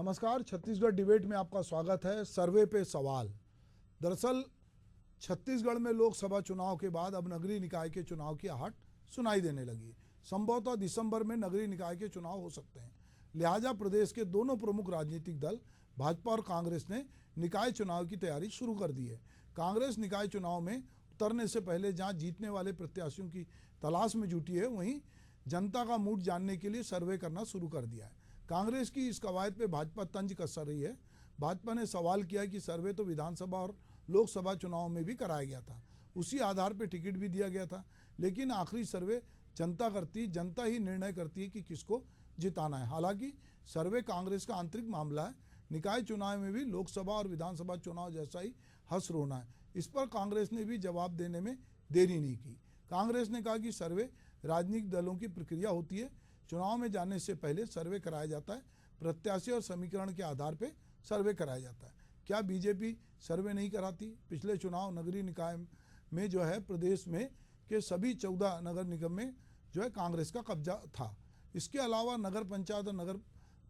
नमस्कार, छत्तीसगढ़ डिबेट में आपका स्वागत है। सर्वे पे सवाल। दरअसल छत्तीसगढ़ में लोकसभा चुनाव के बाद अब नगरीय निकाय के चुनाव की आहट सुनाई देने लगी। संभवतः दिसंबर में नगरीय निकाय के चुनाव हो सकते हैं। लिहाजा प्रदेश के दोनों प्रमुख राजनीतिक दल भाजपा और कांग्रेस ने निकाय चुनाव की तैयारी शुरू कर दी है। कांग्रेस निकाय चुनाव में उतरने से पहले जहां जीतने वाले प्रत्याशियों की तलाश में जुटी है, वहीं जनता का मूड जानने के लिए सर्वे करना शुरू कर दिया है। कांग्रेस की इस कवायद पे भाजपा तंज कस रही है। भाजपा ने सवाल किया कि सर्वे तो विधानसभा और लोकसभा चुनाव में भी कराया गया था, उसी आधार पर टिकट भी दिया गया था, लेकिन आखिरी सर्वे जनता ही निर्णय करती है कि किसको जिताना है। हालांकि सर्वे कांग्रेस का आंतरिक मामला है। निकाय चुनाव में भी लोकसभा और विधानसभा चुनाव जैसा ही हंस रोना है। इस पर कांग्रेस ने भी जवाब देने में देरी नहीं की। कांग्रेस ने कहा कि सर्वे राजनीतिक दलों की प्रक्रिया होती है। चुनाव में जाने से पहले सर्वे कराया जाता है। प्रत्याशी और समीकरण के आधार पर सर्वे कराया जाता है। क्या बीजेपी सर्वे नहीं कराती? पिछले चुनाव नगरीय निकाय में जो है प्रदेश में के सभी 14 नगर निगम में जो है कांग्रेस का कब्जा था। इसके अलावा नगर पंचायत और नगर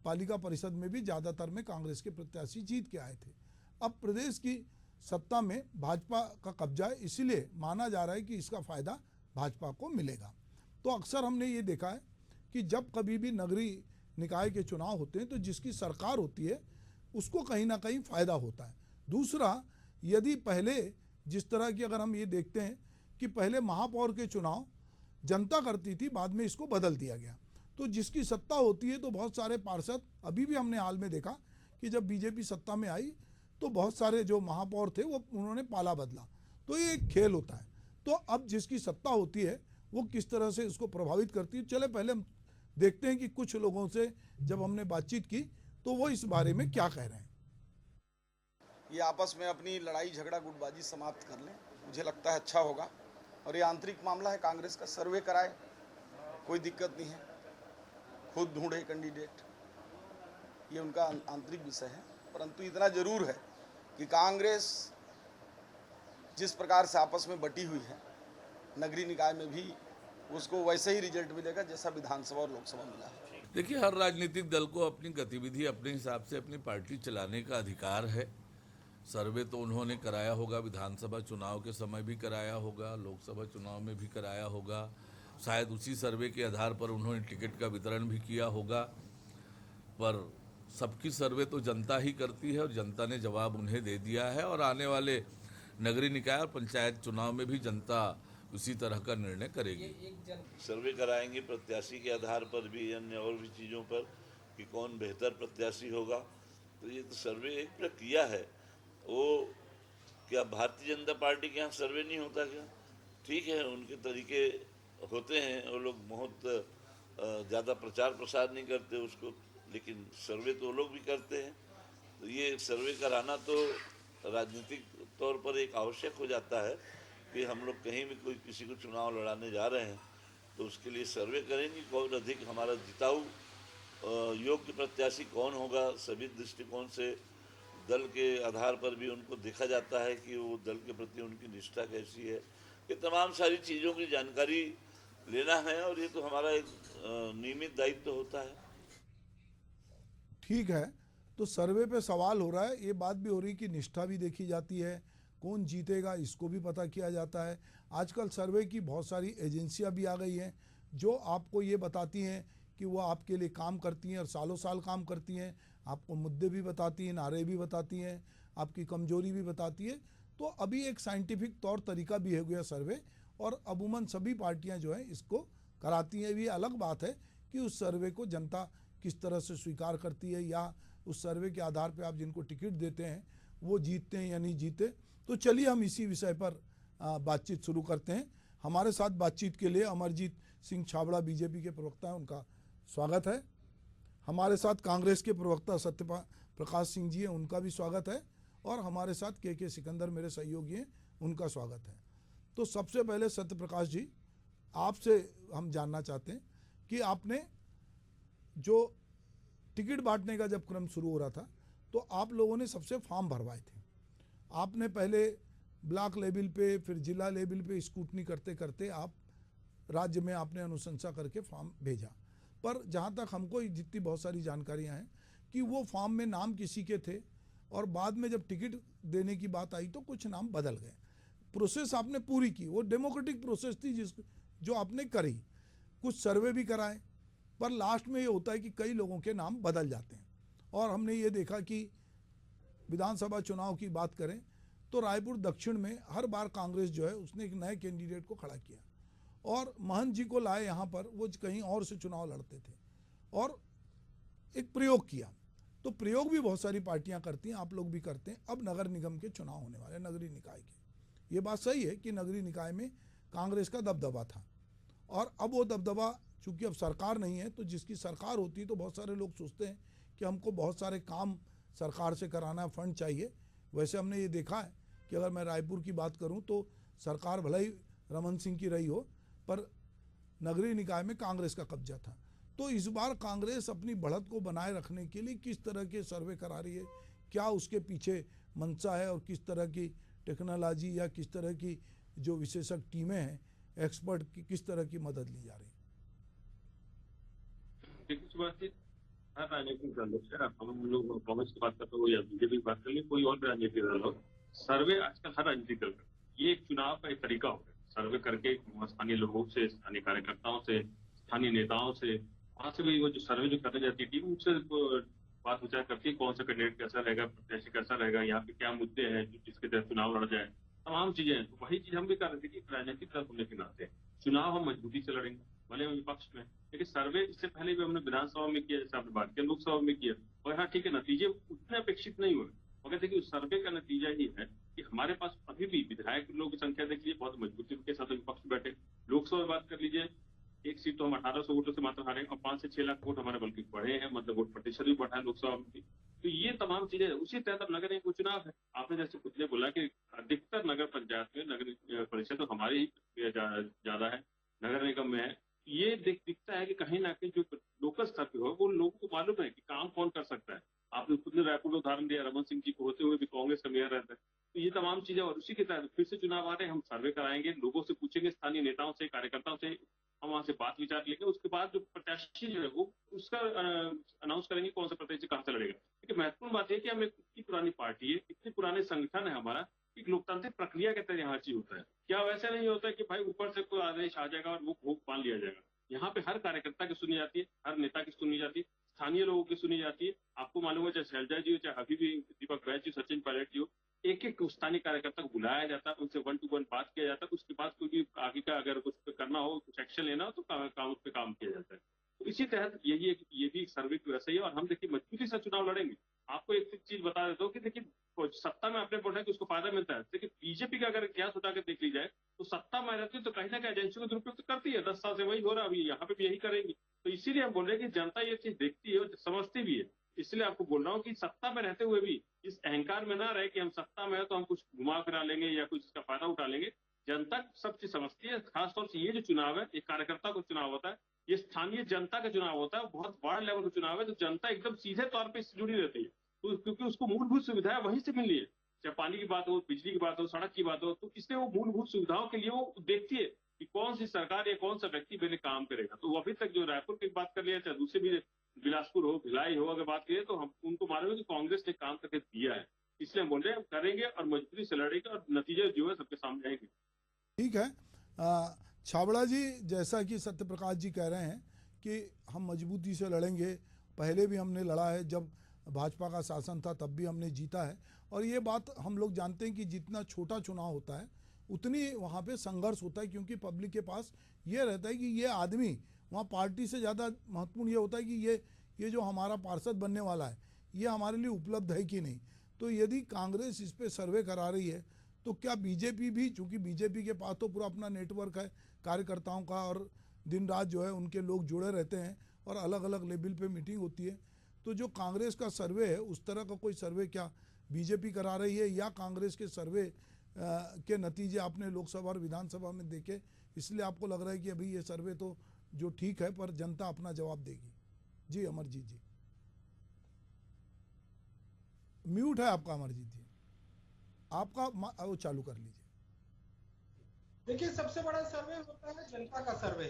पालिका परिषद में भी ज़्यादातर में कांग्रेस के प्रत्याशी जीत के आए थे। अब प्रदेश की सत्ता में भाजपा का कब्जा है, इसीलिए माना जा रहा है कि इसका फ़ायदा भाजपा को मिलेगा। तो अक्सर हमने ये देखा है कि जब कभी भी नगरीय निकाय के चुनाव होते हैं तो जिसकी सरकार होती है उसको कहीं ना कहीं फ़ायदा होता है। दूसरा, यदि पहले जिस तरह की अगर हम ये देखते हैं कि पहले महापौर के चुनाव जनता करती थी, बाद में इसको बदल दिया गया, तो जिसकी सत्ता होती है तो बहुत सारे पार्षद, अभी भी हमने हाल में देखा कि जब बीजेपी सत्ता में आई तो बहुत सारे जो महापौर थे वो उन्होंने पाला बदला। तो ये एक खेल होता है। तो अब जिसकी सत्ता होती है वो किस तरह से उसको प्रभावित करती है। चले पहले हम देखते हैं कि कुछ लोगों से जब हमने बातचीत की तो वो इस बारे में क्या कह रहे हैं। ये आपस में अपनी लड़ाई झगड़ा गुटबाजी समाप्त कर लें, मुझे लगता है अच्छा होगा। और ये आंतरिक मामला है कांग्रेस का, सर्वे कराए, कोई दिक्कत नहीं है, खुद ढूंढे कैंडिडेट, ये उनका आंतरिक विषय है। परंतु इतना जरूर है कि कांग्रेस जिस प्रकार से आपस में बटी हुई है, नगरीय निकाय में भी उसको वैसे ही रिजल्ट मिलेगा जैसा विधानसभा और लोकसभा मिला है। देखिए, हर राजनीतिक दल को अपनी गतिविधि अपने हिसाब से अपनी पार्टी चलाने का अधिकार है। सर्वे तो उन्होंने कराया होगा, विधानसभा चुनाव के समय भी कराया होगा, लोकसभा चुनाव में भी कराया होगा। शायद उसी सर्वे के आधार पर उन्होंने टिकट का वितरण भी किया होगा। पर सबकी सर्वे तो जनता ही करती है और जनता ने जवाब उन्हें दे दिया है। और आने वाले नगरीय निकाय और पंचायत चुनाव में भी जनता उसी तरह का निर्णय करेगी। सर्वे कराएंगे प्रत्याशी के आधार पर भी, अन्य और भी चीज़ों पर कि कौन बेहतर प्रत्याशी होगा। तो ये तो सर्वे एक प्रक्रिया है। वो क्या भारतीय जनता पार्टी के यहाँ सर्वे नहीं होता क्या? ठीक है, उनके तरीके होते हैं, वो लोग बहुत ज़्यादा प्रचार प्रसार नहीं करते उसको, लेकिन सर्वे तो वो लोग भी करते हैं। तो ये सर्वे कराना तो राजनीतिक तौर पर एक आवश्यक हो जाता है कि हम लोग कहीं भी कोई किसी को चुनाव लड़ाने जा रहे हैं तो उसके लिए सर्वे करेंगे, कौन अधिक हमारा जिताऊ योग्य प्रत्याशी कौन होगा। सभी दृष्टिकोण से दल के आधार पर भी उनको देखा जाता है कि वो दल के प्रति उनकी निष्ठा कैसी है। ये तमाम सारी चीज़ों की जानकारी लेना है और ये तो हमारा एक नियमित दायित्व होता है। ठीक है, तो सर्वे पे सवाल हो रहा है, ये बात भी हो रही कि निष्ठा भी देखी जाती है, कौन जीतेगा इसको भी पता किया जाता है। आजकल सर्वे की बहुत सारी एजेंसियां भी आ गई हैं जो आपको ये बताती हैं कि वो आपके लिए काम करती हैं और सालों साल काम करती हैं। आपको मुद्दे भी बताती हैं, नारे भी बताती हैं, आपकी कमजोरी भी बताती है। तो अभी एक साइंटिफिक तौर तरीका भी हो गया सर्वे, और अमूमन सभी पार्टियां जो हैं इसको कराती हैं। ये अलग बात है कि उस सर्वे को जनता किस तरह से स्वीकार करती है, या उस सर्वे के आधार पर आप जिनको टिकट देते हैं वो जीतते हैं या नहीं जीते। तो चलिए हम इसी विषय पर बातचीत शुरू करते हैं। हमारे साथ बातचीत के लिए अमरजीत सिंह छाबड़ा बीजेपी के प्रवक्ता हैं, उनका स्वागत है। हमारे साथ कांग्रेस के प्रवक्ता सत्यप्रकाश सिंह जी हैं, उनका भी स्वागत है। और हमारे साथ के सिकंदर मेरे सहयोगी हैं, उनका स्वागत है। तो सबसे पहले सत्यप्रकाश जी, आपसे हम जानना चाहते हैं कि आपने जो टिकट बांटने का जब क्रम शुरू हो रहा था तो आप लोगों ने सबसे फॉर्म भरवाए थे। आपने पहले ब्लॉक लेवल पे, फिर जिला लेवल पे स्क्रूटनी करते करते आप राज्य में आपने अनुशंसा करके फॉर्म भेजा। पर जहाँ तक हमको जितनी बहुत सारी जानकारियाँ हैं कि वो फॉर्म में नाम किसी के थे और बाद में जब टिकट देने की बात आई तो कुछ नाम बदल गए। प्रोसेस आपने पूरी की, वो डेमोक्रेटिक प्रोसेस थी जो आपने करी, कुछ सर्वे भी कराए, पर लास्ट में ये होता है कि कई लोगों के नाम बदल जाते हैं। और हमने ये देखा कि विधानसभा चुनाव की बात करें तो रायपुर दक्षिण में हर बार कांग्रेस जो है उसने एक नए कैंडिडेट को खड़ा किया और महंत जी को लाए यहाँ पर, वो कहीं और से चुनाव लड़ते थे और एक प्रयोग किया। तो प्रयोग भी बहुत सारी पार्टियां करती हैं, आप लोग भी करते हैं। अब नगर निगम के चुनाव होने वाले, नगरीय निकाय के। ये बात सही है कि नगरीय निकाय में कांग्रेस का दबदबा था और अब वो दबदबा, चूंकि अब सरकार नहीं है, तो जिसकी सरकार होती है तो बहुत सारे लोग सोचते हैं कि हमको बहुत सारे काम सरकार से कराना है, फंड चाहिए। वैसे हमने ये देखा है कि अगर मैं रायपुर की बात करूं तो सरकार भले ही रमन सिंह की रही हो, पर नगरीय निकाय में कांग्रेस का कब्जा था। तो इस बार कांग्रेस अपनी बढ़त को बनाए रखने के लिए किस तरह के सर्वे करा रही है, क्या उसके पीछे मंशा है और किस तरह की टेक्नोलॉजी या किस तरह की जो विशेषज्ञ टीमें हैं, एक्सपर्ट की किस तरह की मदद ली जा रही है? हर राजनीतिक दल से हम लोग कांग्रेस की बात करते हो या बीजेपी की बात कर ले, कोई और राजनीतिक दल हो, सर्वे आजकल हर राजनीतिक दल का ये एक चुनाव का एक तरीका हो गया। सर्वे करके स्थानीय लोगों से, स्थानीय कार्यकर्ताओं से, स्थानीय नेताओं से, वहां से भी वो जो सर्वे जो करने जाती है टीम, उनसे बात विचार करती है कौन सा कैंडिडेट कैसा रहेगा, प्रत्याशी कैसा रहेगा, यहाँ पे क्या मुद्दे हैं जिसके तहत चुनाव लड़ जाए, तमाम चीजें हैं। तो वही चीज हम भी कर रहे थे कि राजनीतिक दल होने के नाते चुनाव हम मजबूती से लड़ेंगे, भले विपक्ष में। लेकिन सर्वे इससे पहले भी हमने विधानसभा में किया, जैसे आपने बात किया, लोकसभा में किया, और हाँ ठीक है, नतीजे उतने अपेक्षित नहीं हुए, मगर देखिए उस सर्वे का नतीजा ही है कि हमारे पास अभी भी विधायक लोगों की संख्या देख लीजिए बहुत मजबूती के साथ विपक्ष बैठे। लोकसभा में बात कर लीजिए, एक सीट तो हम 1800 वोटों से मात्र हारे और 5 से 6 लाख वोट हमारे बल्कि बढ़े हैं, मतलब वोट प्रतिशत भी बढ़ा है लोकसभा में भी। तो ये तमाम चीजें उसी तहत अब नगर निगम चुनाव है। आपने जैसे कुछ ने बोला कि अधिकतर नगर पंचायत में नगर परिषद तो हमारी ही ज्यादा है, नगर निगम में है। ये दिखता है कि कहीं ना कहीं जो लोकल स्तर पे हो वो लोगों को मालूम है कि काम कौन कर सकता है। आपने खुद ने रायपुर में उदाहरण दिया, रमन सिंह जी को होते हुए भी कांग्रेस का मेयर रहता है। तो ये तमाम चीजें, और उसी के तहत फिर से चुनाव आ रहे हैं, हम सर्वे कराएंगे, लोगों से पूछेंगे, स्थानीय नेताओं से, कार्यकर्ताओं से, हम वहां से बात विचार लेंगे। उसके बाद जो प्रत्याशी जो है वो उसका अनाउंस करेंगे कौन सा प्रत्याशी कहाँ से लड़ेगा। क्योंकि महत्वपूर्ण बात है कि हम इतनी पुरानी पार्टी है, इतने पुराने संगठन है हमारा, एक लोकतांत्रिक प्रक्रिया के तहत यहाँ चीज होता है। क्या वैसा नहीं होता है कि भाई ऊपर से कोई आदेश आ जाएगा और वो भोग मान लिया जाएगा। यहाँ पे हर कार्यकर्ता की सुनी जाती है, हर नेता की सुनी जाती है, स्थानीय लोगों की सुनी जाती है। आपको मालूम है चाहे शैलजा जी हो, चाहे अभी भी दीपक बैच जी, सचिन पायलट जी हो, एक एक स्थानीय कार्यकर्ता को बुलाया जाता है, उनसे 1 to 1 बात किया जाता है। उसके बाद कोई भी आगे का अगर कुछ करना हो, कुछ एक्शन लेना हो तो काम उस पर काम किया जाता है। तो इसी तहत ये भी एक सर्वे वैसा ही है। और हम देखिए मजबूती से चुनाव लड़ेंगे। आपको एक चीज बता देता हूँ कि देखिए सत्ता में अपने बोल है कि उसको फायदा मिलता है। देखिए बीजेपी का अगर इतिहास उठा के देख ली जाए तो सत्ता में रहती है तो कहीं ना कहीं एजेंसियों का दुरुपयोग तो करती है। 10 साल से वही हो रहा है, अभी यहाँ पे भी यही करेंगी। तो इसीलिए हम बोल रहे हैं कि जनता ये चीज देखती है और समझती भी है। इसलिए आपको बोल रहा हूँ कि सत्ता में रहते हुए भी इस अहंकार में ना रहे कि हम सत्ता में है तो हम कुछ घुमा फिरा लेंगे या कुछ इसका फायदा उठा लेंगे। जनता सब चीज समझती है। खासतौर से ये जो चुनाव है, एक कार्यकर्ता का चुनाव होता है, ये स्थानीय जनता का चुनाव होता है, बहुत बड़ा लेवल का चुनाव है। तो जनता एकदम सीधे तौर पर इससे जुड़ी रहती है, तो क्योंकि उसको मूलभूत सुविधाएं वहीं से मिल रही है, चाहे पानी की बात हो, बिजली की बात हो, सड़क की बात हो। तो इसलिए वो मूलभूत सुविधाओं के लिए वो देखती है कि कौन सी सरकार या कौन सा व्यक्ति मेरे काम करेगा। तो अभी तक जो रायपुर की बात कर लिया, चाहे दूसरे भी बिलासपुर हो, भिलाई हो, अगर बात करें तो हम उनको मालूम है कि कांग्रेस ने काम करके दिया है। इसलिए हम बोल रहे हैं हम करेंगे और मजबूती से लड़ेंगे और नतीजे जो है सबके सामने आएंगे। ठीक है छाबड़ा जी, जैसा कि सत्य प्रकाश जी कह रहे हैं कि हम मजबूती से लड़ेंगे, पहले भी हमने लड़ा है, जब भाजपा का शासन था तब भी हमने जीता है। और ये बात हम लोग जानते हैं कि जितना छोटा चुनाव होता है उतनी वहाँ पे संघर्ष होता है, क्योंकि पब्लिक के पास ये रहता है कि ये आदमी, वहाँ पार्टी से ज़्यादा महत्वपूर्ण ये होता है कि ये जो हमारा पार्षद बनने वाला है ये हमारे लिए उपलब्ध है कि नहीं। तो यदि कांग्रेस इस पर सर्वे करा रही है तो क्या बीजेपी भी, चूँकि बीजेपी के पास तो पूरा अपना नेटवर्क है कार्यकर्ताओं का और दिन रात जो है उनके लोग जुड़े रहते हैं और अलग अलग लेवल पे मीटिंग होती है, तो जो कांग्रेस का सर्वे है उस तरह का कोई सर्वे क्या बीजेपी करा रही है, या कांग्रेस के सर्वे के नतीजे आपने लोकसभा और विधानसभा में देखे इसलिए आपको लग रहा है कि अभी ये सर्वे तो जो ठीक है पर जनता अपना जवाब देगी? जी अमरजीत जी, म्यूट है आपका अमरजीत जी, आपका वो चालू कर लीजिए। देखिए, सबसे बड़ा सर्वे होता है जनता का सर्वे।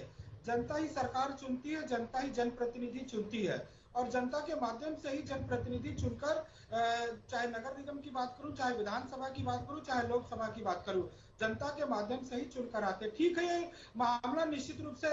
जनता ही सरकार चुनती है, जनता ही जनप्रतिनिधि चुनती है। और जनता के माध्यम से ही जनप्रतिनिधि चुनकर, चाहे नगर निगम की बात करूं, चाहे विधानसभा की बात करूं, चाहे लोकसभा की बात करूं, जनता के माध्यम से ही चुनकर आते। ठीक है, ये मामला निश्चित रूप से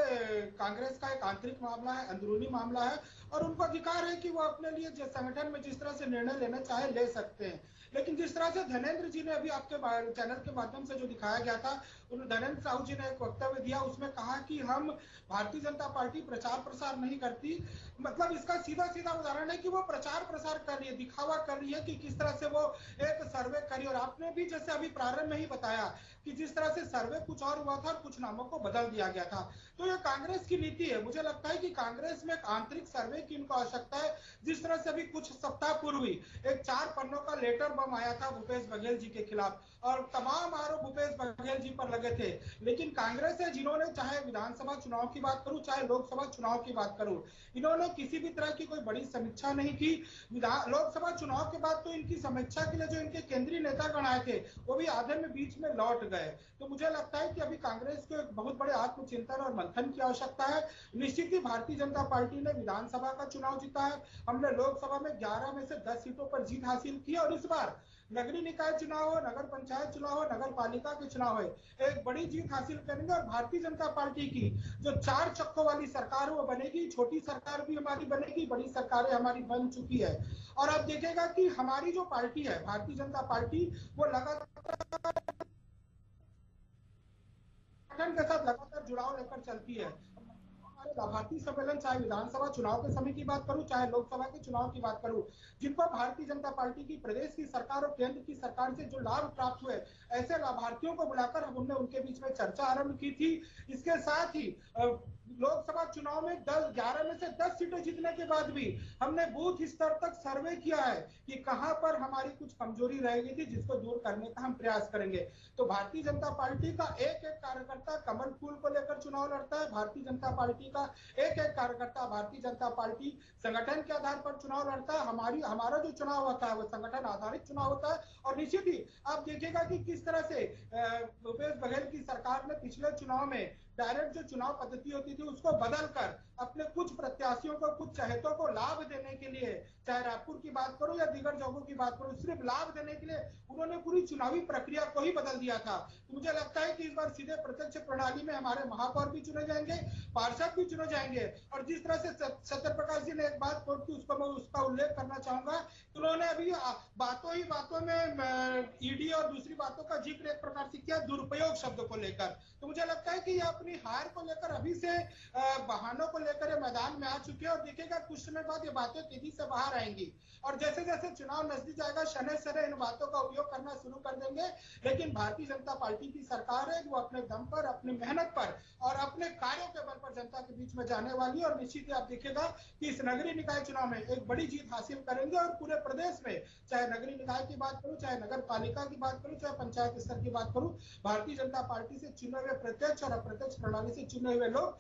कांग्रेस का एक आंतरिक मामला है, अंदरूनी मामला है, और उनको अधिकार है कि वो अपने लिए जिस संगठन में जिस तरह से निर्णय लेना चाहे ले सकते हैं। लेकिन जिस तरह से धनेंद्र जी ने अभी आपके चैनल के माध्यम से जो दिखाया गया था, धनेंद्र साहू जी ने एक वक्तव्य दिया, उसमें कहा कि हम भारतीय जनता पार्टी प्रचार प्रसार नहीं करती। मतलब इसका सीधा सीधा उदाहरण है कि वो प्रचार प्रसार कर रही है, दिखावा कर रही है कि किस तरह से वो एक सर्वे करी। और आपने भी जैसे अभी प्रारंभ में ही बताया कि जिस तरह से सर्वे कुछ और हुआ था और कुछ नामों को बदल दिया गया था। तो ये कांग्रेस की नीति है। मुझे लगता है कि कांग्रेस में एक आंतरिक सर्वे की इनको आवश्यकता है। जिस तरह से अभी कुछ सप्ताह पूर्व ही एक 4 पन्नों का लेटर बम आया था भूपेश बघेल जी के खिलाफ, और तमाम आरोप भूपेश बघेल जी पर लगे थे। लेकिन कांग्रेस है जिन्होंने, चाहे विधानसभा चुनाव की बात करूं, चाहे लोकसभा चुनाव की बात करूं, इन्होंने किसी भी तरह की कोई बड़ी समीक्षा नहीं की। लोकसभा चुनाव के बाद तो इनकी समीक्षा के लिए जो इनके केंद्रीय नेतागण आए थे, वो भी आधे में बीच में लौट गए। तो मुझे लगता है कि अभी कांग्रेस को एक बहुत बड़े आत्मचिंतन और मंथन की आवश्यकता है। निश्चित ही भारतीय जनता पार्टी ने विधानसभा का चुनाव जीता है, हमने लोकसभा में 11 में से 10 सीटों पर जीत हासिल की, और इस बार नगरीय निकाय चुनाव हो, नगर पंचायत चुनाव हो, नगर पालिका के चुनाव हो, एक बड़ी जीत हासिल करेंगे। और भारतीय जनता पार्टी की जो 4 चक्कों वाली सरकार वो बनेगी। छोटी सरकार भी हमारी बनेगी, बड़ी सरकारें हमारी बन चुकी है। और अब देखेगा कि हमारी जो पार्टी है भारतीय जनता पार्टी, वो लगातार के साथ लगातार जुड़ाव लेकर चलती है। हमारे लाभार्थी सम्मेलन, चाहे विधानसभा चुनाव के समय की बात करूं, चाहे लोकसभा के चुनाव की बात करूं, जिनको भारतीय जनता पार्टी की प्रदेश की सरकार और केंद्र की सरकार से जो लाभ प्राप्त हुए, ऐसे लाभार्थियों को बुलाकर हमने उनके बीच में चर्चा आरंभ की थी। इसके साथ ही लोकसभा चुनाव में 11 में से 10 सीटें जीतने के बाद भी हमने बूथ स्तर तक सर्वे किया है कि कहां पर हमारी कुछ कमजोरी रह गई थी, जिसको दूर करने का हम प्रयास करेंगे। तो भारतीय जनता पार्टी का एक एक कार्यकर्ता कमल फूल को लेकर चुनाव लड़ता है। भारतीय जनता पार्टी का एक एक कार्यकर्ता भारतीय जनता पार्टी संगठन के आधार पर चुनाव लड़ता है। हमारा जो चुनाव होता है वो संगठन आधारित चुनाव होता है। और निश्चित ही आप देखिएगा कि किस तरह से भूपेश बघेल की सरकार ने पिछले चुनाव में डायरेक्ट जो चुनाव पद्धति होती थी उसको बदलकर अपने कुछ प्रत्याशियों को, कुछ चहेतों को लाभ देने के लिए, चाहे रायपुर की बात करूं या दीगर जगहों की बात करूं, सिर्फ लाभ देने के लिए उन्होंने पूरी चुनावी प्रक्रिया को ही बदल दिया था। तो मुझे लगता है कि इस बार सीधे प्रत्यक्ष प्रणाली में हमारे महापौर भी चुने जाएंगे, पार्षद भी चुने जाएंगे। और जिस तरह से सत्यप्रकाश जी ने एक बात कोट की, उसको मैं उसका उल्लेख करना चाहूंगा। उन्होंने अभी बातों ही बातों में ईडी और दूसरी बातों का जिक्र एक प्रकार से किया, दुरुपयोग शब्द को लेकर। तो मुझे लगता है कि ये अपनी हार को लेकर अभी से बहानों को लेकर मैदान में आ चुके हैं। और देखिएगा कुछ समय बाद ये बातें तेजी से बाहर आएंगी, और जैसे जैसे चुनाव नजदीक जाएगा शनै शनै इन बातों का उपयोग करना शुरू कर देंगे। लेकिन भारतीय जनता पार्टी की सरकार है, वो अपने दम पर, अपनी मेहनत पर और अपने कार्यों के बल पर जनता के बीच में जाने वाली है। और निश्चित ही आप देखिएगा कि इस नगरीय निकाय चुनाव में एक बड़ी जीत हासिल करेंगे। और पूरे प्रदेश में, चाहे नगरीय निकाय की बात करूं, चाहे नगर पालिका की बात करूं, चाहे पंचायत स्तर की बात करूं, भारतीय जनता पार्टी से चुने हुए प्रत्यक्ष और अप्रत्यक्ष प्रणाली से चुने हुए लोग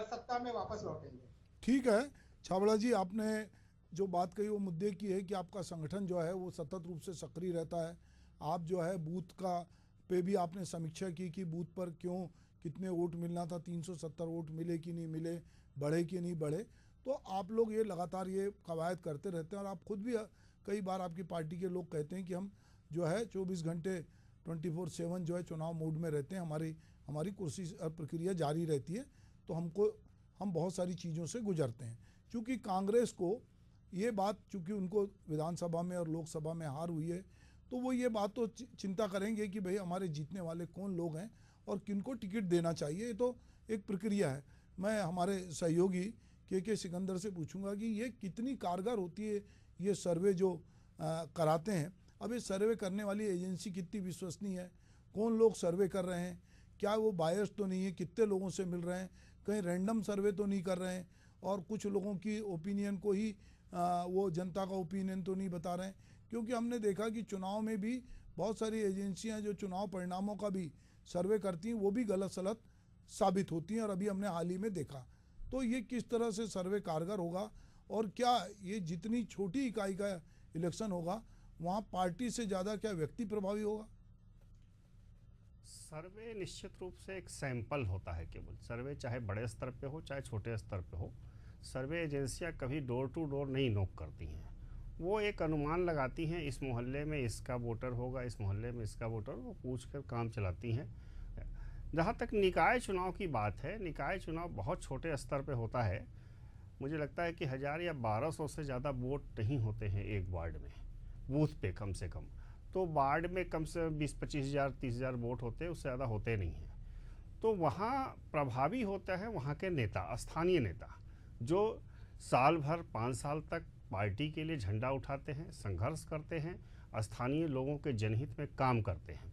सत्ता में वापस लौटेंगे। ठीक है छाबड़ा जी, आपने जो बात कही वो मुद्दे की है कि आपका संगठन जो है वो सतत रूप से सक्रिय रहता है। आप जो है बूथ का पे भी आपने समीक्षा की कि बूथ पर क्यों कितने वोट मिलना था, 370 वोट मिले कि नहीं मिले, बढ़े कि नहीं बढ़े। तो आप लोग ये लगातार ये कवायद करते रहते हैं, और आप खुद भी कई बार आपकी पार्टी के लोग कहते हैं कि हम जो है 24 घंटे 24/7 जो है चुनाव मोड में रहते हैं, हमारी कोशिश प्रक्रिया जारी रहती है। तो हम बहुत सारी चीज़ों से गुजरते हैं। क्योंकि कांग्रेस को ये बात, चूँकि उनको विधानसभा में और लोकसभा में हार हुई है, तो वो ये बात तो चिंता करेंगे कि भाई हमारे जीतने वाले कौन लोग हैं और किनको टिकट देना चाहिए। ये तो एक प्रक्रिया है। मैं हमारे सहयोगी के सिकंदर से पूछूंगा कि ये कितनी कारगर होती है ये सर्वे जो कराते हैं। अब ये सर्वे करने वाली एजेंसी कितनी विश्वसनीय है, कौन लोग सर्वे कर रहे हैं, क्या वो बायस तो नहीं है, कितने लोगों से मिल रहे हैं, कहीं रैंडम सर्वे तो नहीं कर रहे हैं, और कुछ लोगों की ओपिनियन को ही वो जनता का ओपिनियन तो नहीं बता रहे हैं। क्योंकि हमने देखा कि चुनाव में भी बहुत सारी एजेंसियां जो चुनाव परिणामों का भी सर्वे करती हैं वो भी गलत सलत साबित होती हैं, और अभी हमने हाल ही में देखा। तो ये किस तरह से सर्वे कारगर होगा, और क्या ये जितनी छोटी इकाई का इलेक्शन होगा वहाँ पार्टी से ज़्यादा क्या व्यक्ति प्रभावी होगा? सर्वे निश्चित रूप से एक सैंपल होता है। केवल सर्वे चाहे बड़े स्तर पे हो चाहे छोटे स्तर पे हो, सर्वे एजेंसियां कभी डोर टू डोर नहीं नॉक करती हैं। वो एक अनुमान लगाती हैं, इस मोहल्ले में इसका वोटर होगा, इस मोहल्ले में इसका वोटर, वो पूछ कर काम चलाती हैं। जहाँ तक निकाय चुनाव की बात है, निकाय चुनाव बहुत छोटे स्तर पे होता है। मुझे लगता है कि 1000 या 1200 से ज़्यादा वोट नहीं होते हैं एक वार्ड में, बूथ पे कम से कम। तो वार्ड में कम से 20-25 हज़ार 30 हज़ार वोट होते हैं, उससे ज़्यादा होते नहीं हैं। तो वहाँ प्रभावी होता है वहाँ के नेता, स्थानीय नेता, जो साल भर 5 साल तक पार्टी के लिए झंडा उठाते हैं, संघर्ष करते हैं, स्थानीय लोगों के जनहित में काम करते हैं।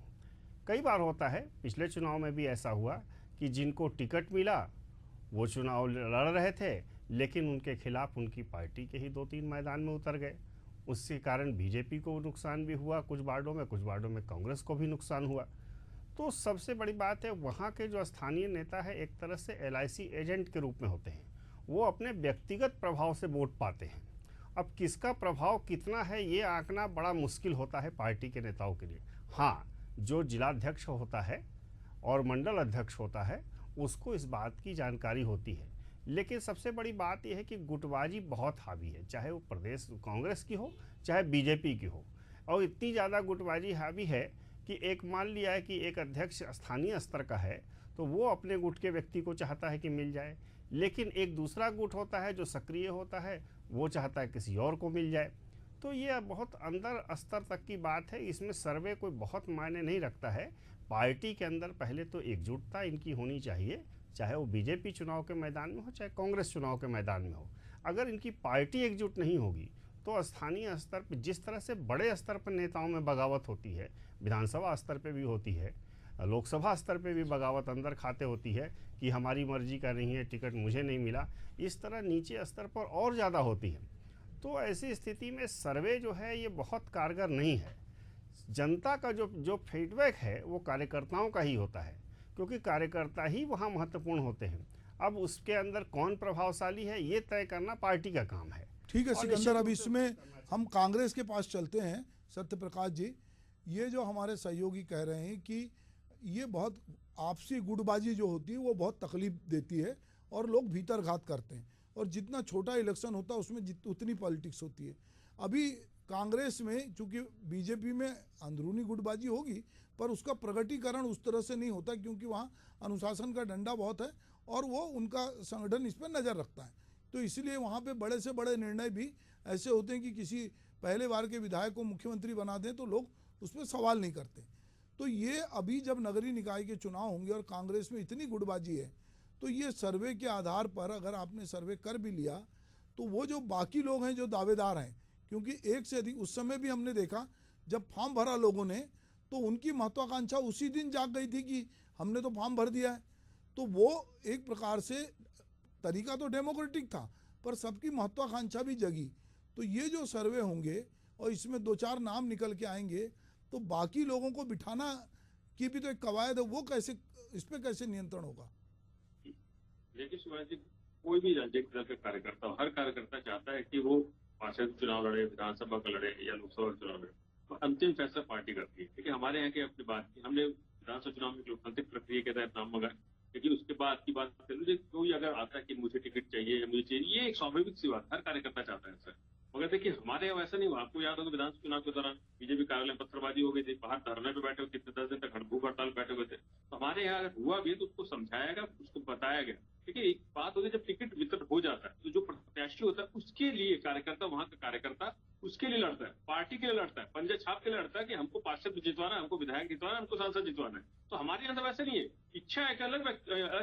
कई बार होता है, पिछले चुनाव में भी ऐसा हुआ कि जिनको टिकट मिला वो चुनाव लड़ रहे थे, लेकिन उनके खिलाफ उनकी पार्टी के ही 2-3 मैदान में उतर गए। उसके कारण बीजेपी को नुकसान भी हुआ कुछ वार्डों में कांग्रेस को भी नुकसान हुआ। तो सबसे बड़ी बात है, वहाँ के जो स्थानीय नेता है एक तरह से LIC एजेंट के रूप में होते हैं। वो अपने व्यक्तिगत प्रभाव से वोट पाते हैं। अब किसका प्रभाव कितना है ये आंकना बड़ा मुश्किल होता है पार्टी के नेताओं के लिए। हाँ, जो जिलाध्यक्ष होता है और मंडल अध्यक्ष होता है उसको इस बात की जानकारी होती है। लेकिन सबसे बड़ी बात यह है कि गुटबाजी बहुत हावी है, चाहे वो प्रदेश कांग्रेस की हो चाहे बीजेपी की हो। और इतनी ज़्यादा गुटबाजी हावी है कि एक मान लिया है कि एक अध्यक्ष स्थानीय स्तर का है तो वो अपने गुट के व्यक्ति को चाहता है कि मिल जाए, लेकिन एक दूसरा गुट होता है जो सक्रिय होता है, वो चाहता है किसी और को मिल जाए। तो ये बहुत अंदर स्तर तक की बात है, इसमें सर्वे कोई बहुत मायने नहीं रखता है। पार्टी के अंदर पहले तो एकजुटता इनकी होनी चाहिए, चाहे वो बीजेपी चुनाव के मैदान में हो चाहे कांग्रेस चुनाव के मैदान में हो। अगर इनकी पार्टी एकजुट नहीं होगी तो स्थानीय स्तर पर जिस तरह से बड़े स्तर पर नेताओं में बगावत होती है, विधानसभा स्तर पे भी होती है, लोकसभा स्तर पे भी बगावत अंदर खाते होती है कि हमारी मर्जी का नहीं है, टिकट मुझे नहीं मिला, इस तरह नीचे स्तर पर और ज़्यादा होती है। तो ऐसी स्थिति में सर्वे जो है ये बहुत कारगर नहीं है। जनता का जो फीडबैक है वो कार्यकर्ताओं का ही होता है, क्योंकि कार्यकर्ता ही वहाँ महत्वपूर्ण होते हैं। अब उसके अंदर कौन प्रभावशाली है ये तय करना पार्टी का काम है। ठीक है सिकंदर, अब इसमें हम कांग्रेस के पास चलते हैं। सत्य प्रकाश जी, ये जो हमारे सहयोगी कह रहे हैं कि ये बहुत आपसी गुटबाजी जो होती है वो बहुत तकलीफ देती है और लोग भीतर घात करते हैं, और जितना छोटा इलेक्शन होता है उसमें उतनी पॉलिटिक्स होती है। अभी कांग्रेस में चूंकि बीजेपी में अंदरूनी गुटबाजी होगी पर उसका प्रगटीकरण उस तरह से नहीं होता, क्योंकि वहाँ अनुशासन का डंडा बहुत है और वो उनका संगठन इस पर नज़र रखता है। तो इसलिए वहाँ पे बड़े से बड़े निर्णय भी ऐसे होते हैं कि किसी पहले बार के विधायक को मुख्यमंत्री बना दें तो लोग उस पर सवाल नहीं करते। तो ये अभी जब नगरीय निकाय के चुनाव होंगे और कांग्रेस में इतनी गुटबाजी है, तो ये सर्वे के आधार पर अगर आपने सर्वे कर भी लिया तो वो जो बाकी लोग हैं जो दावेदार हैं, क्योंकि एक से अधिक उस समय भी हमने देखा जब फॉर्म भरा लोगों ने तो उनकी महत्वाकांक्षा उसी दिन जाग गई थी कि हमने तो फॉर्म भर दिया है। तो वो एक प्रकार से तरीका तो डेमोक्रेटिक था पर सबकी महत्वाकांक्षा भी जगी। तो ये जो सर्वे होंगे और इसमें 2-4 नाम निकल के आएंगे तो बाकी लोगों को बिठाना की भी तो एक कवायद है, वो कैसे, इस पर कैसे नियंत्रण होगा? देखिए सुभाष जी, कोई भी राजनीतिक दल का कार्यकर्ता हो, हर कार्यकर्ता चाहता है कि वो पार्षद चुनाव लड़े, विधानसभा का लड़े या लोकसभा चुनाव लड़े, तो अंतिम फैसला पार्टी करती है। देखिए हमारे यहाँ की अपनी बात की, हमने विधानसभा चुनाव में लोकतांत्रिक प्रक्रिया के तहत नाम मंगाए, लेकिन उसके बाद की बात करूँ, कोई अगर आता है कि मुझे टिकट चाहिए या मुझे चाहिए, ये एक स्वाभाविक सी बात हर कार्यकर्ता चाहता है सर। मगर देखिए हमारे यहाँ वैसा नहीं हुआ। आपको याद होगा विधानसभा चुनाव के दौरान बीजेपी कार्यालय में पत्थरबाजी हो गई थी, बाहर धरने पे बैठे हुए कितने 10 दिन तक भूख हड़ताल बैठे हुए थे। तो हमारे यहाँ अगर हुआ भी तो उसको समझाया गया, उसको बताया गया। देखिए एक बात होती है जब टिकट वितरण हो जाता है तो जो प्रत्याशी होता है उसके लिए कार्यकर्ता, वहां का कार्यकर्ता उसके लिए लड़ता है, पार्टी के लिए लड़ता है, पंजा छाप के लिए लड़ता है कि हमको पार्षद जितवाना है, हमको विधायक जितवाना है, हमको सांसद जितवाना है। तो हमारे यहाँ तो वैसे नहीं है। इच्छा एक अलग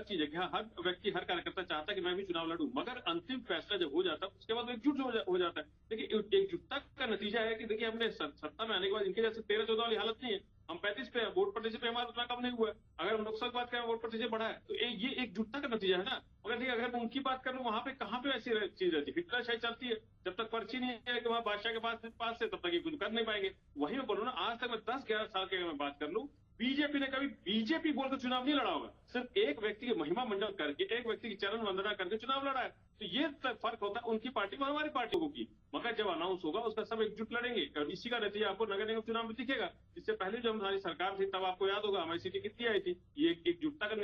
चीज है कि हाँ, हर व्यक्ति हर कार्यकर्ता चाहता है कि मैं भी चुनाव लड़ूं, मगर अंतिम फैसला जब हो जाता है उसके बाद एकजुट हो जाता है। देखिए एकजुटता का नतीजा है कि देखिए हमने सत्ता में आने के बाद इनके जैसे 13-14 वाली हालत नहीं है। हम 35 पे वोट प्रतिशत पे हमारा उतना कम नहीं हुआ है। अगर हम लोकसभा की बात करें वोट प्रतिशत बढ़ा है तो ये एकजुटता का नतीजा है ना। मगर देखिए अगर मैं उनकी बात कर लूं, वहां पे कहाँ पे ऐसी चीज रहती है, हिटलरशाही चलती है। जब तक पर्ची नहीं है कि वहाँ बादशाह के पास से तब तक ये कुछ कर नहीं पाएंगे। वही मैं बोलूँ ना, आज तक मैं 10-11 साल की मैं बात कर लूँ, बीजेपी ने कभी बीजेपी बोलकर चुनाव नहीं लड़ा होगा। सिर्फ एक व्यक्ति की महिमा मंडल करके, एक व्यक्ति की चरण वंदना करके चुनाव लड़ा है। तो ये फर्क होता है उनकी पार्टी और हमारी पार्टी की। मगर जब अनाउंस होगा उसका सब एकजुट लड़ेंगे और इसी का नतीजा आपको नगर निगम चुनाव में दिखेगा। इससे पहले जब हमारी सरकार थी तब आपको याद होगा हमारी सीटें कितनी आई थी, ये एकजुटता का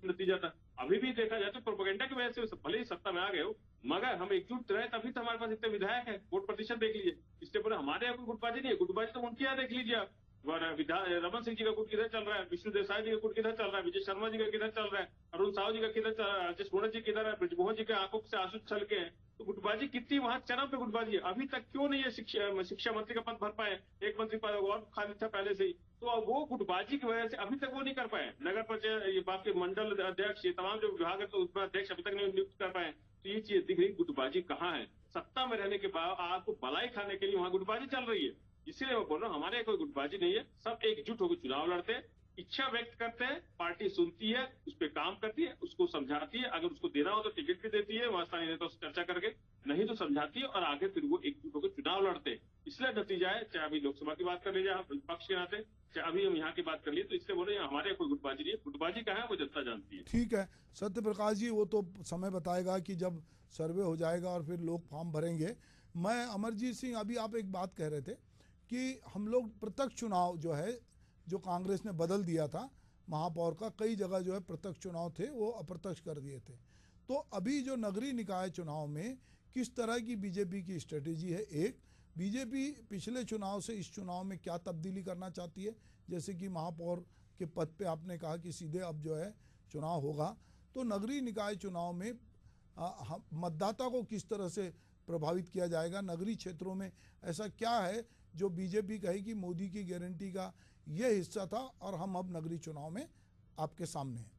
नतीजा था। अभी भी देखा जाए तो प्रोपेगेंडा की वजह से भले ही सत्ता में आ गए हो, मगर हम एकजुट रहे तभी तो हमारे पास इतने विधायक है। वोट प्रतिशत देख लीजिए, इससे बोले हमारे यहाँ कोई गुटबाजी नहीं है। गुटबाजी तो उनके यहाँ देख लीजिए आप। रमन सिंह जी का गुट किधर चल रहा है, विष्णु देसाई जी का गुट किधर चल रहा है, विजय शर्मा जी का किधर चल रहा है, अरुण साहू जी का किधर चल रहा है, राजेश मोहन जी किधर है, ब्रजमोहन जी के आंखों से आंसू छल के हैं। तो गुटबाजी कितनी वहां चरम पे गुटबाजी है। अभी तक क्यों नहीं है शिक्षा मंत्री का पद भर पाए? एक मंत्री पद और खाली था पहले से ही। तो अब वो गुटबाजी की वजह से अभी तक वो नहीं कर पाए। नगर पंचायत ये बात के मंडल अध्यक्ष, ये तमाम जो विभाग है तो उसमें अध्यक्ष अभी तक नहीं नियुक्त कर पाए। तो ये चीज दिख रही गुटबाजी कहाँ है। सत्ता में रहने के बाद आपको बलाई खाने के लिए वहां गुटबाजी चल रही है। इसीलिए मैं बोल रहा हूँ हमारे कोई गुटबाजी नहीं है। सब एकजुट होकर चुनाव लड़ते हैं, इच्छा व्यक्त करते हैं, पार्टी सुनती है, उस पर काम करती है, उसको समझाती है। अगर उसको देना हो तो टिकट भी देती है वहां स्थानीय नेताओं से चर्चा करके, नहीं तो समझाती है और आगे फिर वो एकजुट होकर चुनाव लड़ते हैं। इसलिए नतीजा है, चाहे अभी लोकसभा की बात कर लीजिए आप विपक्ष के नाते, चाहे अभी हम यहाँ की बात कर लिए, तो इसलिए बोले हमारे कोई गुटबाजी नहीं है। गुटबाजी कहाँ है वो जनता जानती है। ठीक है सत्य प्रकाश जी, वो तो समय बताएगा कि जब सर्वे हो जाएगा और फिर लोग फॉर्म भरेंगे। मैं अमरजीत सिंह, अभी आप एक बात कह रहे थे कि हम लोग प्रत्यक्ष चुनाव जो है, जो कांग्रेस ने बदल दिया था महापौर का, कई जगह जो है प्रत्यक्ष चुनाव थे वो अप्रत्यक्ष कर दिए थे। तो अभी जो नगरीय निकाय चुनाव में किस तरह की बीजेपी की स्ट्रेटेजी है? एक, बीजेपी पिछले चुनाव से इस चुनाव में क्या तब्दीली करना चाहती है? जैसे कि महापौर के पद पे आपने कहा कि सीधे अब जो है चुनाव होगा, तो नगरीय निकाय चुनाव में मतदाता को किस तरह से प्रभावित किया जाएगा? नगरीय क्षेत्रों में ऐसा क्या है जो बीजेपी कहेगी मोदी की गारंटी का ये हिस्सा था और हम अब नगरीय चुनाव में आपके सामने हैं?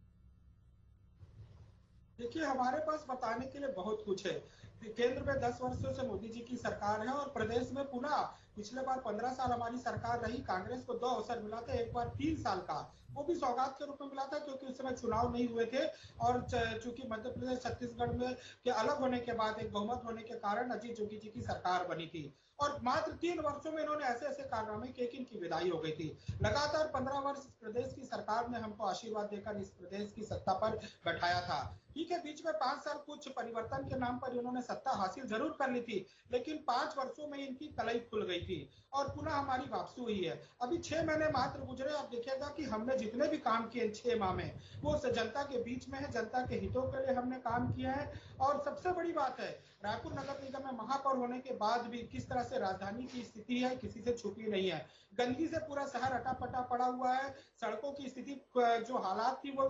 देखिए, हमारे पास बताने के लिए बहुत कुछ है। केंद्र में 10 वर्षों से मोदी जी की सरकार है और प्रदेश में पुनः पिछले बार 15 साल हमारी सरकार रही। कांग्रेस को 2 अवसर मिला था, एक बार 3 साल का, वो भी सौगात के रूप में मिला था क्योंकि उस समय चुनाव नहीं हुए थे। और चूंकि मध्य प्रदेश छत्तीसगढ़ में के अलग होने के बाद एक बहुमत होने के कारण अजीत जोगी जी की सरकार बनी थी और मात्र 3 वर्षों में इन्होंने ऐसे ऐसे कारनामे किए कि इनकी विदाई हो गई थी। लगातार 15 वर्ष प्रदेश की सरकार ने हमको आशीर्वाद देकर इस प्रदेश की सत्ता पर बैठाया था। ठीक है, बीच में 5 साल कुछ परिवर्तन के नाम पर इन्होंने सत्ता हासिल जरूर कर ली थी, लेकिन 5 वर्षों में इनकी कलई खुल गई थी और पुनः हमारी वापसी हुई है। अभी 6 महीने मात्र गुजरे, आप देखिएगा कि हमने जितने भी काम किए 6 माह में वो जनता के बीच में है, जनता के हितों के लिए हमने काम किया है। और सबसे बड़ी बात है, रायपुर नगर निगम में महापौर होने के बाद भी किस तरह से राजधानी की स्थिति है किसी से छुपी नहीं है। गंदगी से पूरा शहर अटापटा पड़ा हुआ है। सड़कों की स्थिति जो हालात थी वो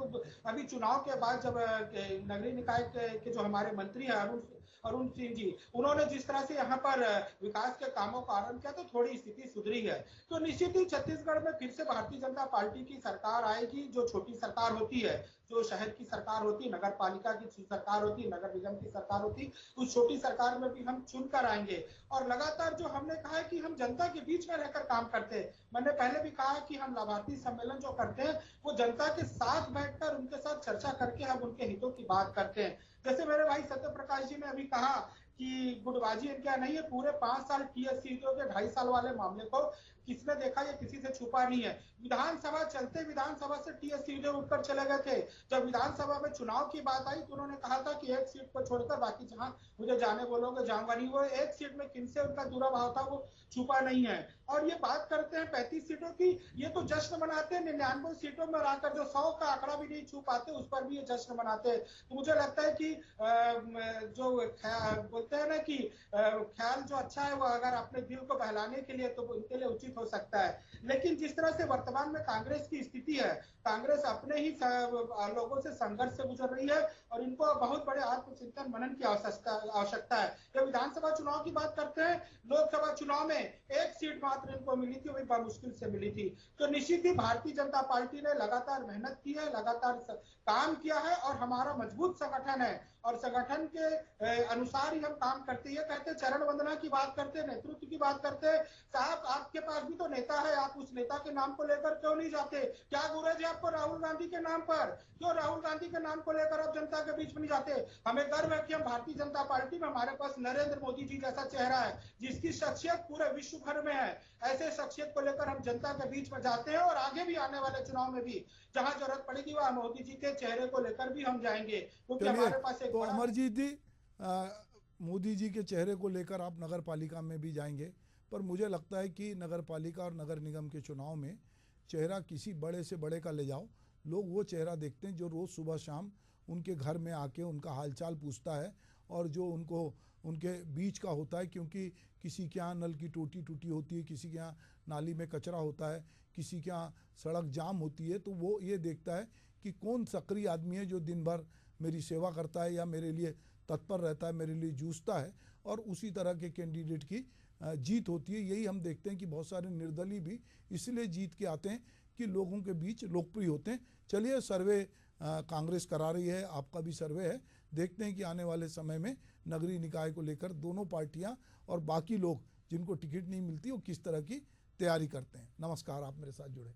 अभी चुनाव के बाद जब नगरीय निकाय के जो हमारे मंत्री हैं अरुण सिंह जी, उन्होंने जिस तरह से यहाँ पर विकास के कामों का आरंभ किया तो थोड़ी स्थिति सुधरी है। तो निश्चित ही छत्तीसगढ़ में फिर से भारतीय जनता पार्टी की सरकार आएगी। जो छोटी सरकार होती है, जो शहर की सरकार होती, नगर पालिका की सरकार होती, नगर निगम की सरकार होती, उस छोटी सरकार में भी हम चुनकर आएंगे। और लगातार जो हमने कहा है कि हम जनता के बीच में रहकर काम करते हैं। मैंने पहले भी कहा कि हम लाभार्थी सम्मेलन जो करते हैं वो जनता के साथ बैठकर उनके साथ चर्चा करके हम उनके हितों की बात करते हैं। जैसे मेरे भाई सत्य प्रकाश जी ने अभी कहा कि गुटबाजी क्या नहीं है, पूरे 5 साल टीएससी के 2.5 साल वाले मामले को किसने देखा, ये किसी से छुपा नहीं है। विधानसभा चलते विधानसभा से टीएससी उठकर चले गए थे। जब विधानसभा में चुनाव की बात आई तो उन्होंने कहा था कि एक सीट को छोड़कर बाकी जहां मुझे जाने बोलोगे जाऊंगा नहीं। वो एक सीट में किनसे उनका दुराभाव था वो छुपा नहीं है। और ये बात करते हैं 35 सीटों की, ये तो जश्न मनाते हैं। 99 सीटों में रहकर जो 100 का आंकड़ा भी नहीं छू पाते उस पर भी ये जश्न मनाते हैं। तो मुझे लगता है कि जो बोलते हैं ना कि ख्याल जो अच्छा है वो अगर अपने दिल को बहलाने के लिए तो उनके लिए उचित हो सकता है। लेकिन जिस तरह से वर्तमान में कांग्रेस की स्थिति है, कांग्रेस अपने ही लोगों से संघर्ष से गुजर रही है और इनको बहुत बड़े आत्मचिंतन मनन की आवश्यकता है। जब विधानसभा चुनाव की बात करते हैं, लोकसभा चुनाव में एक सीट मात्र इनको मिली थी, वही मुश्किल से मिली थी। तो निश्चित ही भारतीय जनता पार्टी ने लगातार मेहनत की है, लगातार काम किया है और हमारा मजबूत संगठन है और संगठन के अनुसार ही हम काम करते हैं। कहते चरण वंदना की बात करते, नेतृत्व की बात करते। साहब आपके पास भी तो नेता है, आप उस नेता के नाम को लेकर क्यों नहीं जाते? क्या गुरज है आपको राहुल गांधी के नाम पर? क्यों राहुल गांधी के नाम को लेकर आप जनता के बीच में नहीं जाते? हमें गर्व है कि हम भारतीय जनता पार्टी में हमारे पास नरेंद्र मोदी जी जैसा चेहरा है जिसकी शख्सियत पूरे विश्व भर में है। ऐसे शख्सियत को लेकर हम जनता के बीच में जाते हैं और आगे भी आने वाले चुनाव में भी जहां जरूरत पड़ेगी वहां मोदी जी के चेहरे को लेकर भी हम जाएंगे, क्योंकि हमारे पास एक तो अमरजीत जी, मोदी जी के चेहरे को लेकर आप नगर पालिका में भी जाएंगे, पर मुझे लगता है कि नगर पालिका और नगर निगम के चुनाव में चेहरा किसी बड़े से बड़े का ले जाओ, लोग वो चेहरा देखते हैं जो रोज़ सुबह शाम उनके घर में आके उनका हालचाल पूछता है और जो उनके बीच का होता है, क्योंकि किसी के यहाँ नल की टोटी टूटी होती है, किसी के यहाँ नाली में कचरा होता है, किसी के यहाँ सड़क जाम होती है, तो वो ये देखता है कि कौन सक्रिय आदमी है जो दिन भर मेरी सेवा करता है या मेरे लिए तत्पर रहता है, मेरे लिए जूझता है, और उसी तरह के कैंडिडेट की जीत होती है। यही हम देखते हैं कि बहुत सारे निर्दलीय भी इसलिए जीत के आते हैं कि लोगों के बीच लोकप्रिय होते हैं। चलिए, सर्वे कांग्रेस करा रही है, आपका भी सर्वे है, देखते हैं कि आने वाले समय में नगरीय निकाय को लेकर दोनों पार्टियां और बाकी लोग जिनको टिकट नहीं मिलती वो किस तरह की तैयारी करते हैं। नमस्कार, आप मेरे साथ जुड़े।